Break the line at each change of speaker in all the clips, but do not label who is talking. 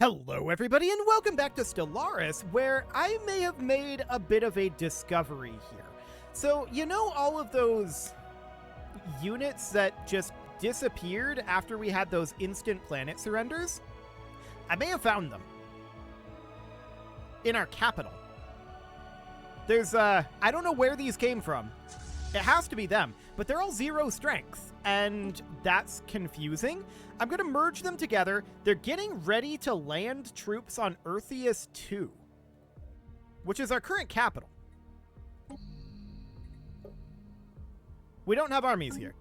Hello everybody and welcome back to Stellaris, where I may have made a bit of a discovery here. So, you know all of those units that just disappeared after we had those instant planet surrenders? I may have found them. In our capital. There's, I don't know where these came from. It has to be them, but they're all 0 strength, and that's confusing. I'm going to merge them together. They're getting ready to land troops on Eartheus 2, which is our current capital. We don't have armies here.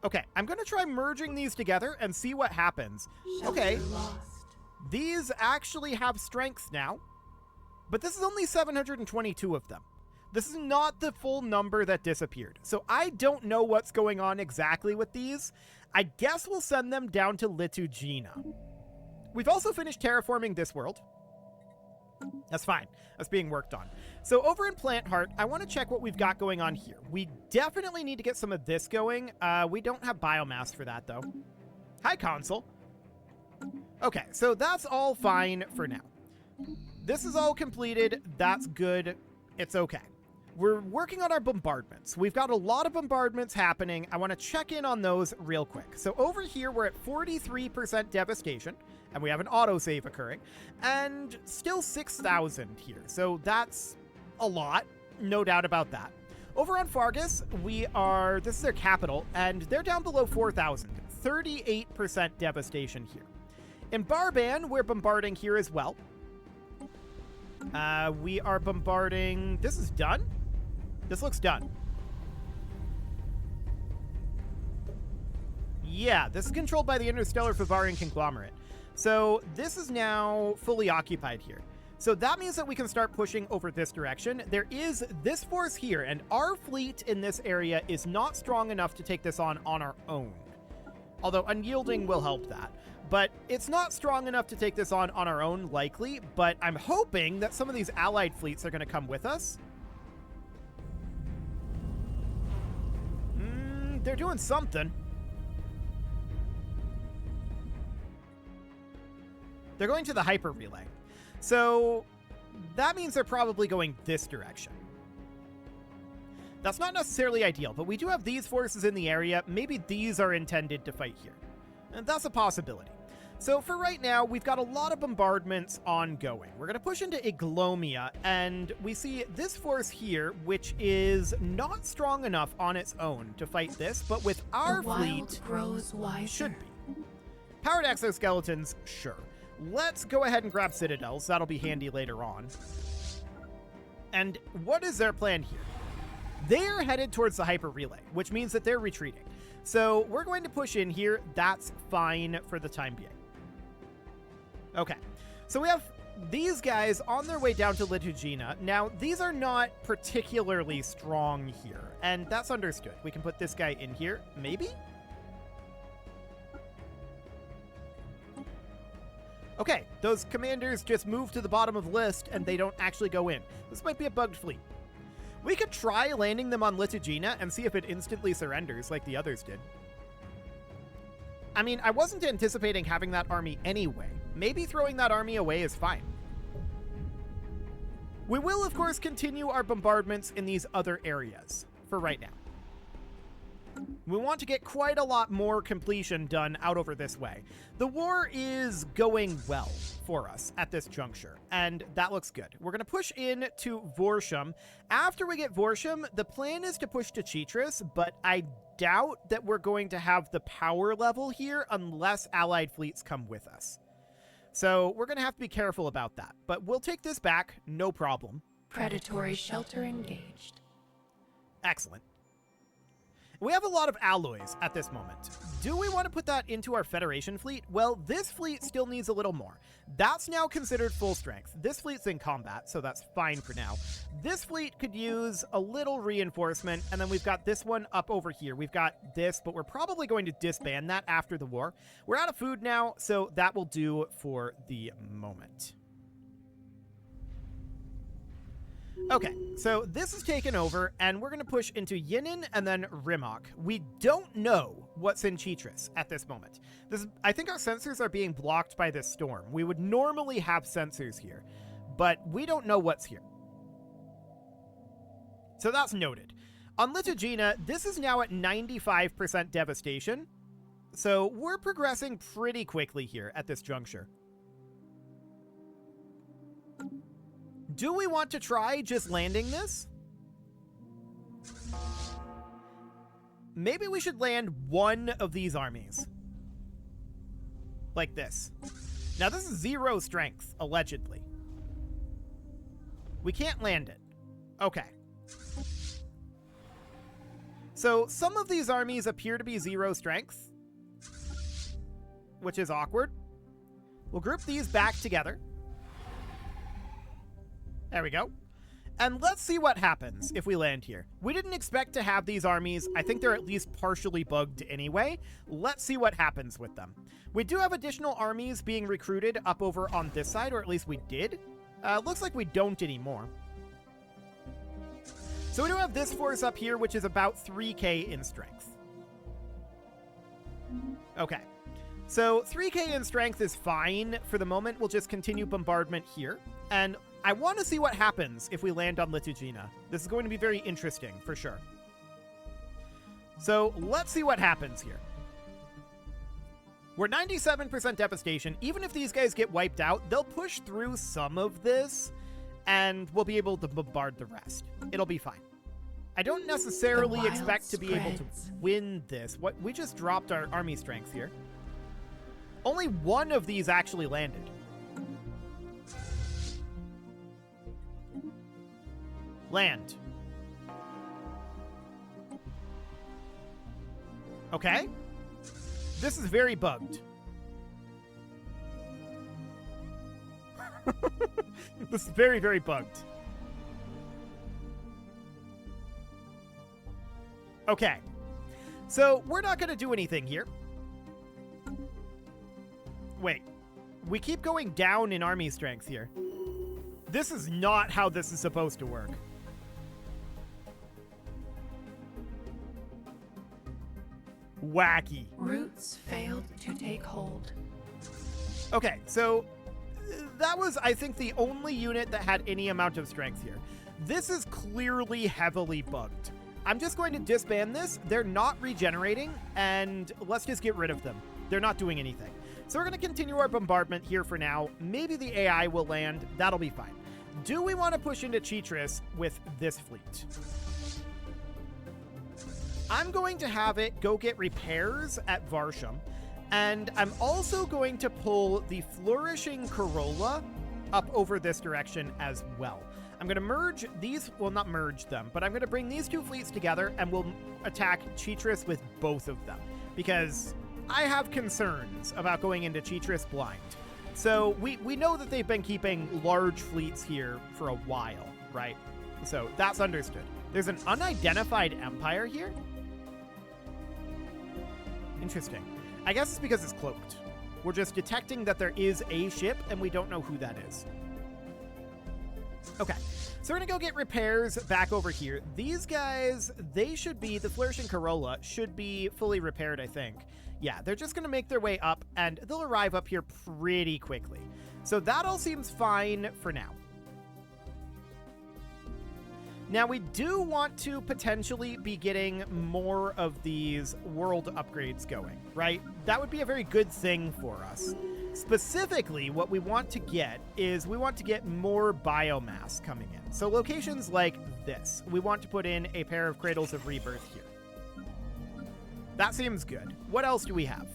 Okay, I'm going to try merging these together and see what happens. Okay, these actually have strength now, but this is only 722 of them. This is not the full number that disappeared, so I don't know what's going on exactly with these. I guess we'll send them down to Litugina. We've also finished terraforming this world. That's fine. That's being worked on. So over in Plant Heart, I want to check what we've got going on here. We definitely need to get some of this going. We don't have biomass for that, though. Hi, console. Okay, so that's all fine for now. This is all completed. That's good. It's okay. We're working on our bombardments. We've got a lot of bombardments happening. I want to check in on those real quick. So over here, we're at 43% devastation, and we have an autosave occurring, and still 6,000 here. So that's a lot, no doubt about that. Over on Fargus, this is their capital, and they're down below 4,000, 38% devastation here. In Barban, we're bombarding here as well. We are bombarding... This is done? This looks done. Yeah, this is controlled by the Interstellar Favarian Conglomerate. So this is now fully occupied here. So that means that we can start pushing over this direction. There is this force here, and our fleet in this area is not strong enough to take this on our own. Although unyielding will help that. But it's not strong enough to take this on our own, likely, but I'm hoping that some of these allied fleets are going to come with us. They're doing something. They're going to the hyper relay. So that means they're probably going this direction. That's not necessarily ideal, but we do have these forces in the area. Maybe these are intended to fight here. And that's a possibility. So for right now, we've got a lot of bombardments ongoing. We're going to push into Iglomia, and we see this force here, which is not strong enough on its own to fight this, but with our fleet, should be. Powered exoskeletons, sure. Let's go ahead and grab citadels. That'll be handy later on. And what is their plan here? They're headed towards the hyper relay, which means that they're retreating. So we're going to push in here. That's fine for the time being. Okay, so we have these guys on their way down to Litugina. Now, these are not particularly strong here, and that's understood. We can put this guy in here, maybe? Okay, those commanders just move to the bottom of the list, and they don't actually go in. This might be a bugged fleet. We could try landing them on Litugina and see if it instantly surrenders like the others did. I mean, I wasn't anticipating having that army anyway. Maybe throwing that army away is fine. We will, of course, continue our bombardments in these other areas for right now. We want to get quite a lot more completion done out over this way. The war is going well for us at this juncture, and that looks good. We're going to push in to Vorsham. After we get Vorsham, the plan is to push to Chitris, but I doubt that we're going to have the power level here unless allied fleets come with us. So we're going to have to be careful about that, but we'll take this back, no problem.
Predatory shelter engaged.
Excellent. We have a lot of alloys at this moment. Do we want to put that into our Federation fleet? Well, this fleet still needs a little more. That's now considered full strength. This fleet's in combat, so that's fine for now. This fleet could use a little reinforcement, and then we've got this one up over here. We've got this, but we're probably going to disband that after the war. We're out of food now, so that will do for the moment. Okay, so this is taken over, and we're going to push into Yinin and then Rimok. We don't know what's in Chitris at this moment. I think our sensors are being blocked by this storm. We would normally have sensors here, but we don't know what's here. So that's noted. On Littogina, this is now at 95% devastation, so we're progressing pretty quickly here at this juncture. Do we want to try just landing this? Maybe we should land one of these armies. Like this. Now this is 0 strength, allegedly. We can't land it. Okay. So some of these armies appear to be 0 strength, which is awkward. We'll group these back together. There we go. And let's see what happens if we land here. We didn't expect to have these armies. I think they're at least partially bugged anyway. Let's see what happens with them. We do have additional armies being recruited up over on this side, or at least we did. Looks like we don't anymore. So we do have this force up here, which is about 3k in strength. Okay. So 3k in strength is fine for the moment. We'll just continue bombardment here. And I want to see what happens if we land on Littogina. This is going to be very interesting, for sure. So let's see what happens here. We're 97% devastation. Even if these guys get wiped out, they'll push through some of this, and we'll be able to bombard the rest. It'll be fine. I don't necessarily expect to be able to win this. We just dropped our army strength here. Only one of these actually landed. Land. Okay. This is very bugged. This is very, very bugged. Okay. So, we're not going to do anything here. Wait. We keep going down in army strength here. This is not how this is supposed to work. Wacky.
Roots failed to take hold.
Okay, so that was, I think, the only unit that had any amount of strength here. This is clearly heavily bugged. I'm just going to disband this. They're not regenerating, and let's just get rid of them. They're not doing anything. So we're going to continue our bombardment here for now. Maybe the AI will land. That'll be fine. Do we want to push into Chitris with this fleet? I'm going to have it go get repairs at Varsham, and I'm also going to pull the Flourishing Corolla up over this direction as well. I'm going to merge these, well, not merge them, but I'm going to bring these two fleets together, and we'll attack Chitris with both of them, because I have concerns about going into Chitris blind. So we know that they've been keeping large fleets here for a while, right? So that's understood. There's an unidentified empire here? Interesting. I guess it's because it's cloaked. We're just detecting that there is a ship, and we don't know who that is. Okay, so we're going to go get repairs back over here. These guys, they should be, the Flourishing Corolla should be fully repaired, I think. Yeah, they're just going to make their way up, and they'll arrive up here pretty quickly. So that all seems fine for now. Now, we do want to potentially be getting more of these world upgrades going, right? That would be a very good thing for us. Specifically, what we want to get is we want to get more biomass coming in. So locations like this, we want to put in a pair of Cradles of Rebirth here. That seems good. What else do we have?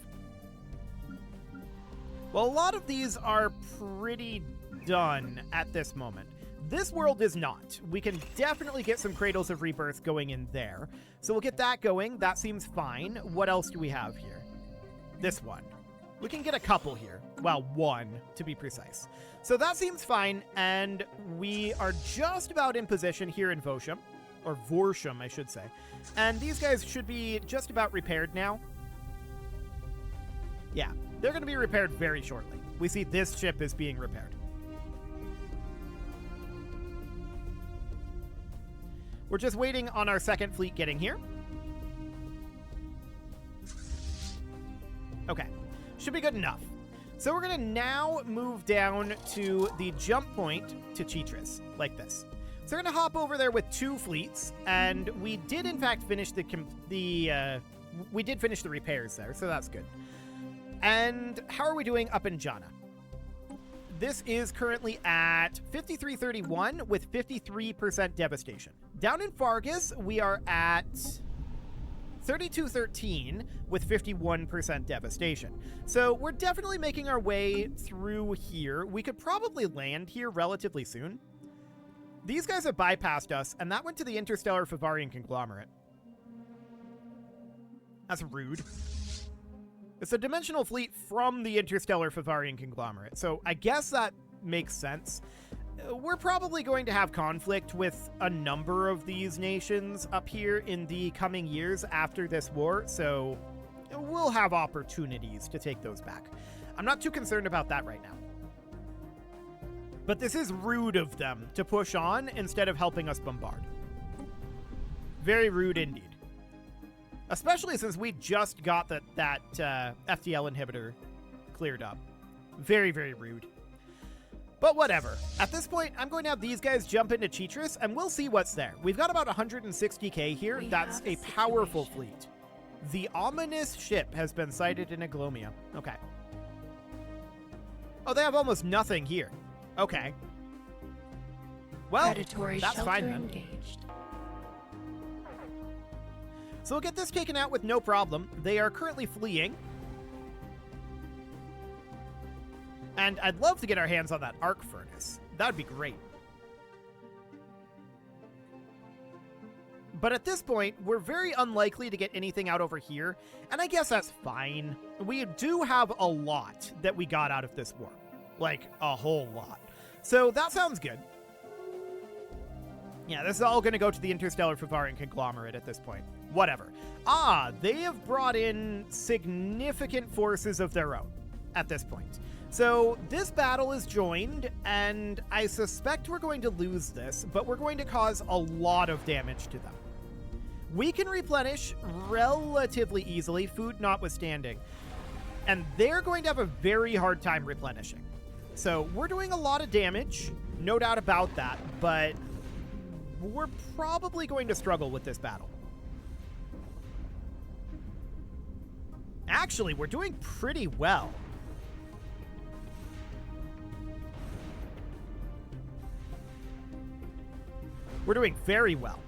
Well, a lot of these are pretty done at this moment. This world is not. We can definitely get some Cradles of Rebirth going in there. So we'll get that going. That seems fine. What else do we have here? This one. We can get a couple here. Well, one, to be precise. So that seems fine, and we are just about in position here in Vosham. Or Vorsham, I should say. And these guys should be just about repaired now. Yeah, they're going to be repaired very shortly. We see this ship is being repaired. We're just waiting on our second fleet getting here. Okay, should be good enough. So we're going to now move down to the jump point to Chitris, like this. So we're going to hop over there with 2 fleets, and we did in fact finish we did finish the repairs there, so that's good. And how are we doing up in Jana? This is currently at 5331 with 53% devastation. Down in Fargus, we are at 3213 with 51% devastation. So we're definitely making our way through here. We could probably land here relatively soon. These guys have bypassed us, and that went to the Interstellar Favarian Conglomerate. That's rude. It's a dimensional fleet from the Interstellar Favarian Conglomerate, so I guess that makes sense. We're probably going to have conflict with a number of these nations up here in the coming years after this war, so we'll have opportunities to take those back. I'm not too concerned about that right now. But this is rude of them to push on instead of helping us bombard. Very rude indeed. Especially since we just got that FTL inhibitor cleared up. Very, very rude. But whatever. At this point, I'm going to have these guys jump into Chitris, and we'll see what's there. We've got about 160k here. That's a powerful fleet. The ominous ship has been sighted in Aglomia. Okay. Oh, they have almost nothing here. Okay. Well, that's fine then.
Engaged.
So we'll get this taken out with no problem. They are currently fleeing. And I'd love to get our hands on that arc furnace. That would be great. But at this point, we're very unlikely to get anything out over here. And I guess that's fine. We do have a lot that we got out of this war. Like, a whole lot. So that sounds good. Yeah, this is all going to go to the Interstellar Favarian Conglomerate at this point. Whatever. Ah, they have brought in significant forces of their own at this point. So this battle is joined, and I suspect we're going to lose this, but we're going to cause a lot of damage to them. We can replenish relatively easily, food notwithstanding, and they're going to have a very hard time replenishing. So we're doing a lot of damage, no doubt about that, but we're probably going to struggle with this battle. Actually, we're doing pretty well. We're doing very well.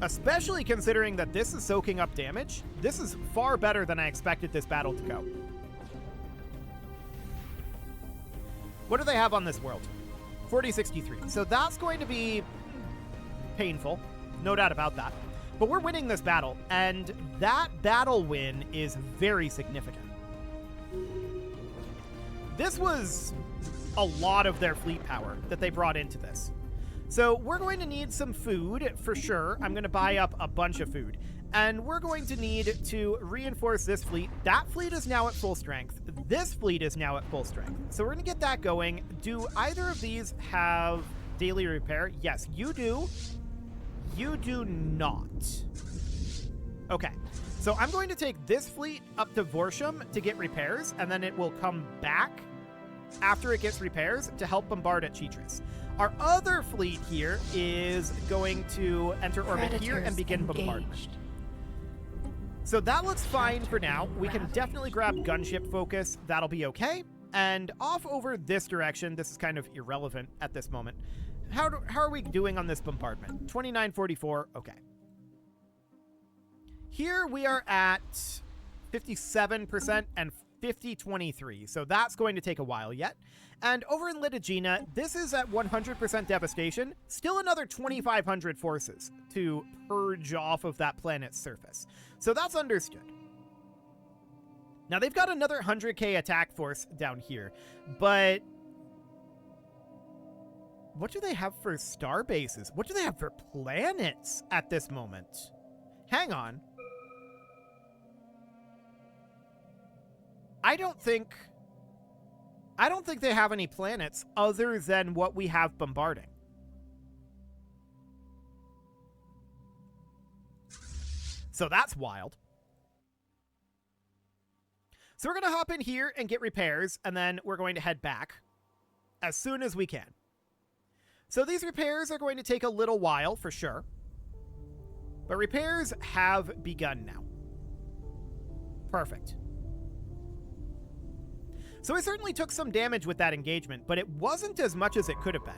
Especially considering that this is soaking up damage. This is far better than I expected this battle to go. What do they have on this world? 4063. So that's going to be painful. No doubt about that. But we're winning this battle, and that battle win is very significant. This was a lot of their fleet power that they brought into this. So we're going to need some food for sure. I'm going to buy up a bunch of food. And we're going to need to reinforce this fleet. That fleet is now at full strength. This fleet is now at full strength. So we're going to get that going. Do either of these have daily repair? Yes, you do. You do not. Okay. So I'm going to take this fleet up to Vorsham to get repairs, and then it will come back after it gets repairs to help bombard at Chitris. Our other fleet here is going to enter orbit here and begin bombardment. So that looks fine for now. We can definitely grab gunship focus. That'll be okay. And off over this direction, this is kind of irrelevant at this moment. How are we doing on this bombardment? 2944, okay. Here we are at 57% and 5023, so that's going to take a while yet. And over in Litigina, this is at 100% devastation. Still another 2,500 forces to purge off of that planet's surface. So that's understood. Now they've got another 100k attack force down here, but what do they have for star bases? What do they have for planets at this moment? Hang on. I don't think they have any planets other than what we have bombarding. So that's wild. So we're going to hop in here and get repairs, and then we're going to head back as soon as we can. So these repairs are going to take a little while, for sure. But repairs have begun now. Perfect. So we certainly took some damage with that engagement, but it wasn't as much as it could have been.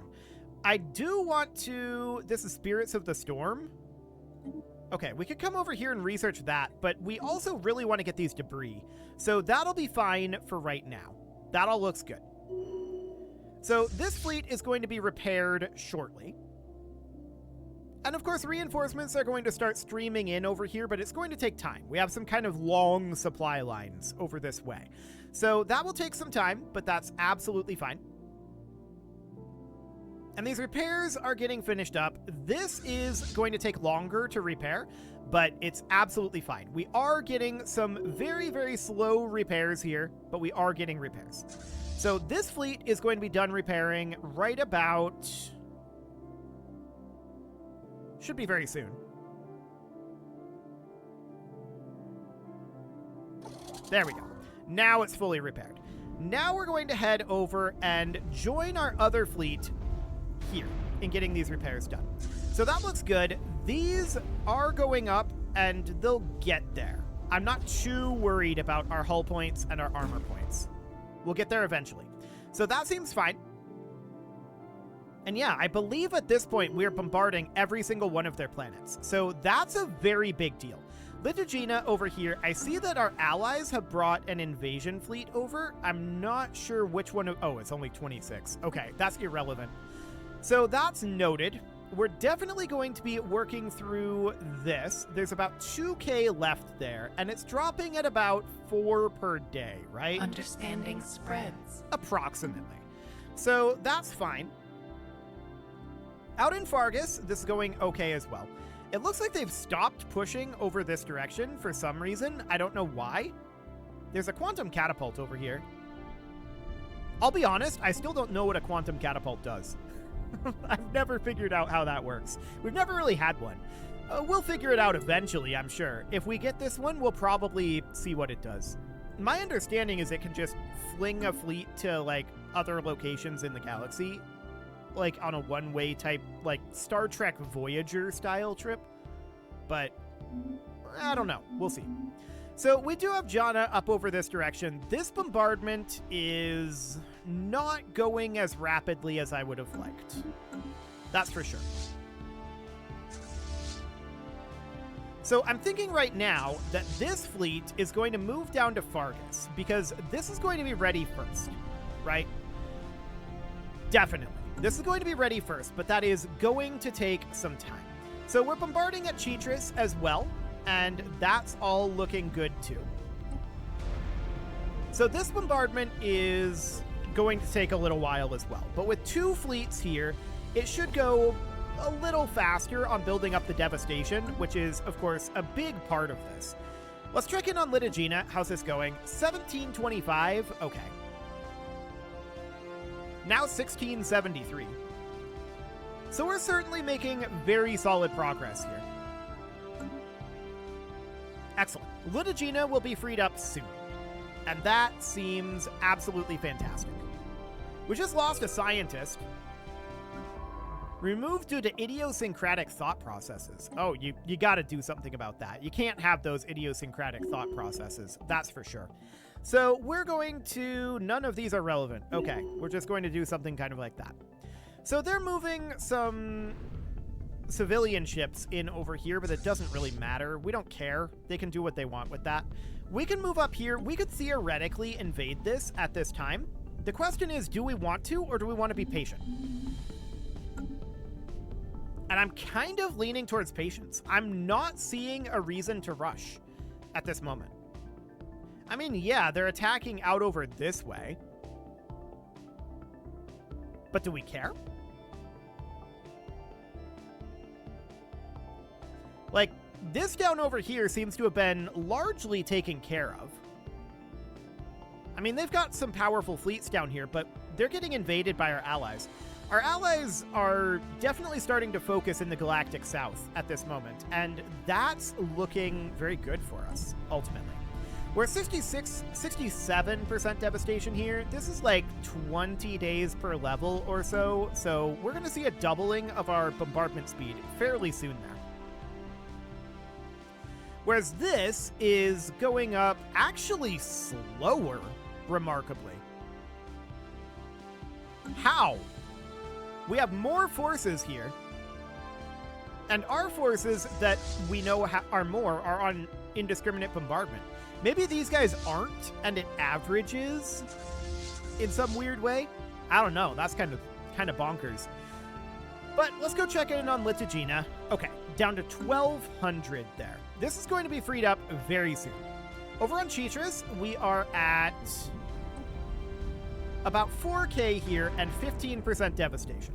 I do want to... This is Spirits of the Storm. Okay, we could come over here and research that, but we also really want to get these debris. So that'll be fine for right now. That all looks good. So this fleet is going to be repaired shortly. And of course, reinforcements are going to start streaming in over here, but it's going to take time. We have some kind of long supply lines over this way. So that will take some time, but that's absolutely fine. And these repairs are getting finished up. This is going to take longer to repair, but it's absolutely fine. We are getting some very, very slow repairs here, but we are getting repairs. So this fleet is going to be done repairing right about... Should be very soon. There we go. Now it's fully repaired. Now we're going to head over and join our other fleet here in getting these repairs done. So that looks good. These are going up and they'll get there. I'm not too worried about our hull points and our armor points. We'll get there eventually. So that seems fine. And yeah, I believe at this point we're bombarding every single one of their planets. So that's a very big deal. Littagina over here, I see that our allies have brought an invasion fleet over. I'm not sure which one. Oh, it's only 26. Okay, that's irrelevant. So that's noted. We're definitely going to be working through this. There's about 2K left there, and it's dropping at about 4 per day, right?
Understanding spreads.
Approximately. So that's fine. Out in Fargus, this is going okay as well. It looks like they've stopped pushing over this direction for some reason. I don't know why. There's a quantum catapult over here. I'll be honest, I still don't know what a quantum catapult does. I've never figured out how that works. We've never really had one. We'll figure it out eventually, I'm sure. If we get this one, we'll probably see what it does. My understanding is it can just fling a fleet to, like, other locations in the galaxy. Like, on a one-way type, like, Star Trek Voyager style trip. But, I don't know. We'll see. So, we do have Jana up over this direction. This bombardment is not going as rapidly as I would have liked. That's for sure. So, I'm thinking right now that this fleet is going to move down to Fargus, because this is going to be ready first, right? Definitely. This is going to be ready first, but that is going to take some time. So we're bombarding at Chitris as well, and that's all looking good too. So this bombardment is going to take a little while as well, but with 2 fleets here, it should go a little faster on building up the devastation, which is, of course, a big part of this. Let's check in on Littagina. How's this going? 1725. Okay. Now 1673. So we're certainly making very solid progress here. Excellent. Littagina will be freed up soon. And that seems absolutely fantastic. We just lost a scientist. Removed due to idiosyncratic thought processes. Oh, you gotta do something about that. You can't have those idiosyncratic thought processes. That's for sure. So we're going to... None of these are relevant. Okay, we're just going to do something kind of like that. So they're moving some civilian ships in over here, but it doesn't really matter. We don't care. They can do what they want with that. We can move up here. We could theoretically invade this at this time. The question is, do we want to, or do we want to be patient? And I'm kind of leaning towards patience. I'm not seeing a reason to rush at this moment. I mean, yeah, they're attacking out over this way. But do we care? Like, this down over here seems to have been largely taken care of. I mean, they've got some powerful fleets down here, but they're getting invaded by our allies. Our allies are definitely starting to focus in the galactic south at this moment, and that's looking very good for us, ultimately. We're at 67% devastation here. This is like 20 days per level or so, so we're going to see a doubling of our bombardment speed fairly soon there. Whereas this is going up actually slower, remarkably. How? We have more forces here, and our forces that we know are on indiscriminate bombardment. Maybe these guys aren't, and it averages in some weird way. I don't know. That's kind of bonkers. But let's go check in on Littagina. Okay, down to 1,200 there. This is going to be freed up very soon. Over on Chitris, we are at about 4K here and 15% devastation.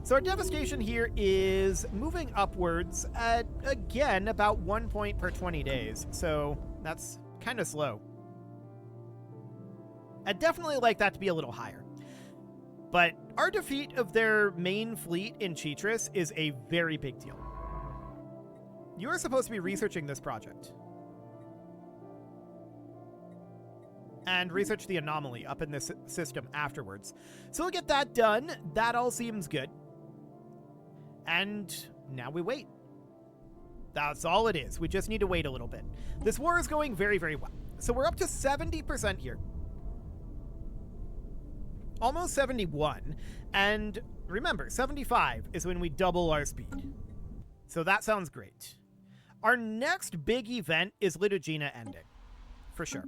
So our devastation here is moving upwards at, again, about 1 point per 20 days. So that's kind of slow. I'd definitely like that to be a little higher. But our defeat of their main fleet in Chitris is a very big deal. You are supposed to be researching this project. And research the anomaly up in this system afterwards. So we'll get that done. That all seems good. And now we wait. That's all it is. We just need to wait a little bit. This war is going very, very well. So we're up to 70% here. Almost 71. And remember, 75 is when we double our speed. So that sounds great. Our next big event is Littagina ending. For sure.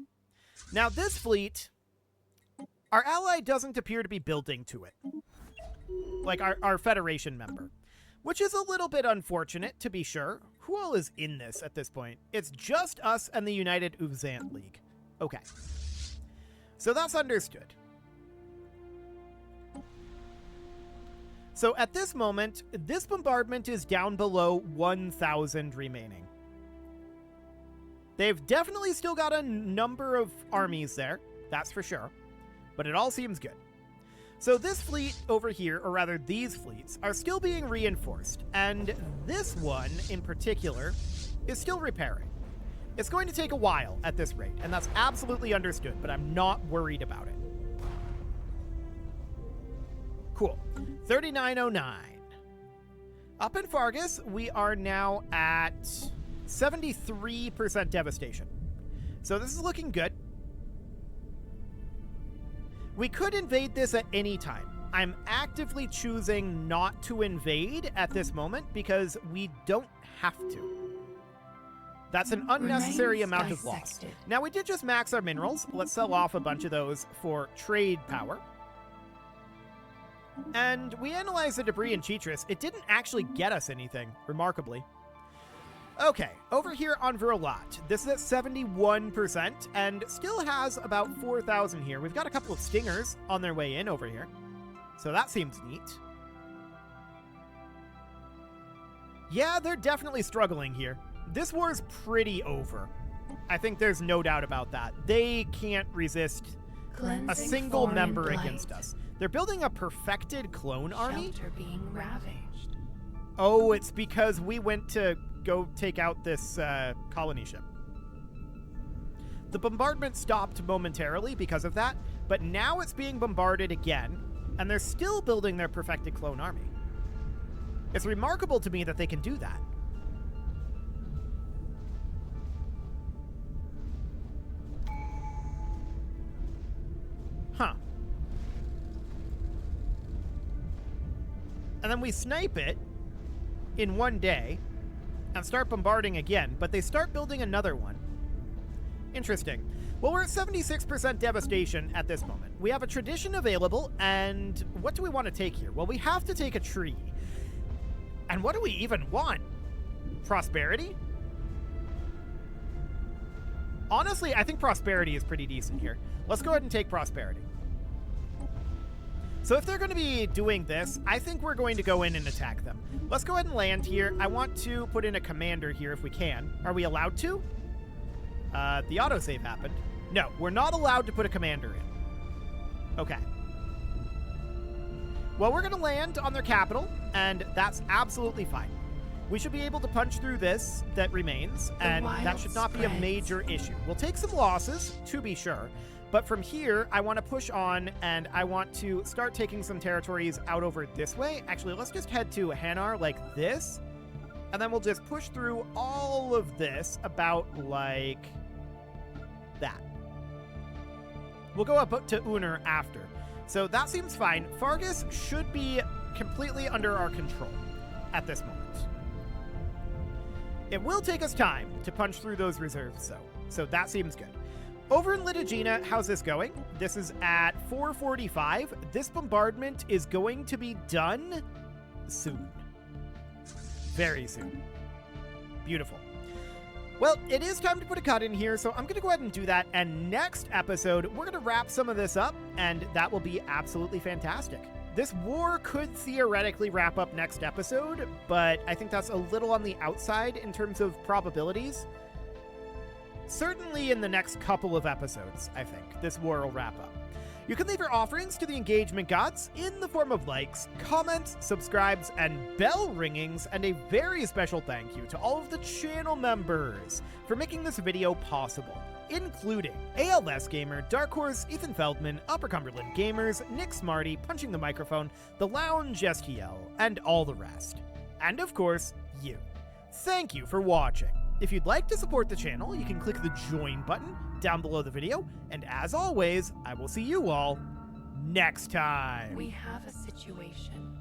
Now, this fleet, our ally doesn't appear to be building to it. Like our Federation member. Which is a little bit unfortunate, to be sure. Who all is in this at this point? It's just us and the United Uvzant League. Okay. So that's understood. So at this moment, this bombardment is down below 1,000 remaining. They've definitely still got a number of armies there, that's for sure. But it all seems good. So this fleet over here, or rather these fleets, are still being reinforced, and this one in particular is still repairing. It's going to take a while at this rate, and that's absolutely understood, but I'm not worried about it. Cool. 3909. Up in Fargus, we are now at 73% devastation. So this is looking good. We could invade this at any time. I'm actively choosing not to invade at this moment because we don't have to. That's an unnecessary amount of loss. Now, we did just max our minerals. Let's sell off a bunch of those for trade power. And we analyzed the debris in Chitris. It didn't actually get us anything, remarkably. Okay, over here on Verlat, this is at 71% and still has about 4,000 here. We've got a couple of stingers on their way in over here, so that seems neat. Yeah, they're definitely struggling here. This war is pretty over. I think there's no doubt about that. They can't resist a single member against us. They're building a perfected clone army.
Shelter being ravaged.
Oh, it's because we went to go take out this colony ship. The bombardment stopped momentarily because of that, but now it's being bombarded again, and they're still building their perfected clone army. It's remarkable to me that they can do that. Huh. And then we snipe it in one day and start bombarding again, but they start building another one. Interesting. Well, we're at 76% devastation at this moment. We have a tradition available, and what do we want to take here? Well, we have to take a tree. And what do we even want? Prosperity? Honestly, I think prosperity is pretty decent here. Let's go ahead and take prosperity. So if they're going to be doing this, I think we're going to go in and attack them. Let's go ahead and land here. I want to put in a commander here if we can. Are we allowed to? The autosave happened. No, we're not allowed to put a commander in. Okay. Well, we're going to land on their capital, and that's absolutely fine. We should be able to punch through this that remains, and that should not be a major issue. We'll take some losses, to be sure, but from here, I want to push on, and I want to start taking some territories out over this way. Actually, let's just head to Hanar like this, and then we'll just push through all of this about like that. We'll go up to Uner after. So that seems fine. Fargus should be completely under our control at this moment. It will take us time to punch through those reserves, though, so that seems good. Over in Littagina, how's this going? This is at 4:45. This bombardment is going to be done soon. Very soon. Beautiful. Well, it is time to put a cut in here, so I'm going to go ahead and do that, and next episode, we're going to wrap some of this up, and that will be absolutely fantastic. This war could theoretically wrap up next episode, but I think that's a little on the outside in terms of probabilities. Certainly in the next couple of episodes, I think, this war will wrap up. You can leave your offerings to the engagement gods in the form of likes, comments, subscribes, and bell ringings, and a very special thank you to all of the channel members for making this video possible, including ALS Gamer, Dark Horse, Ethan Feldman, Upper Cumberland Gamers, Nick Smarty, Punching the Microphone, The Lounge STL, and all the rest. And of course, you. Thank you for watching. If you'd like to support the channel, you can click the join button down below the video, and as always, I will see you all next time.
We have a situation.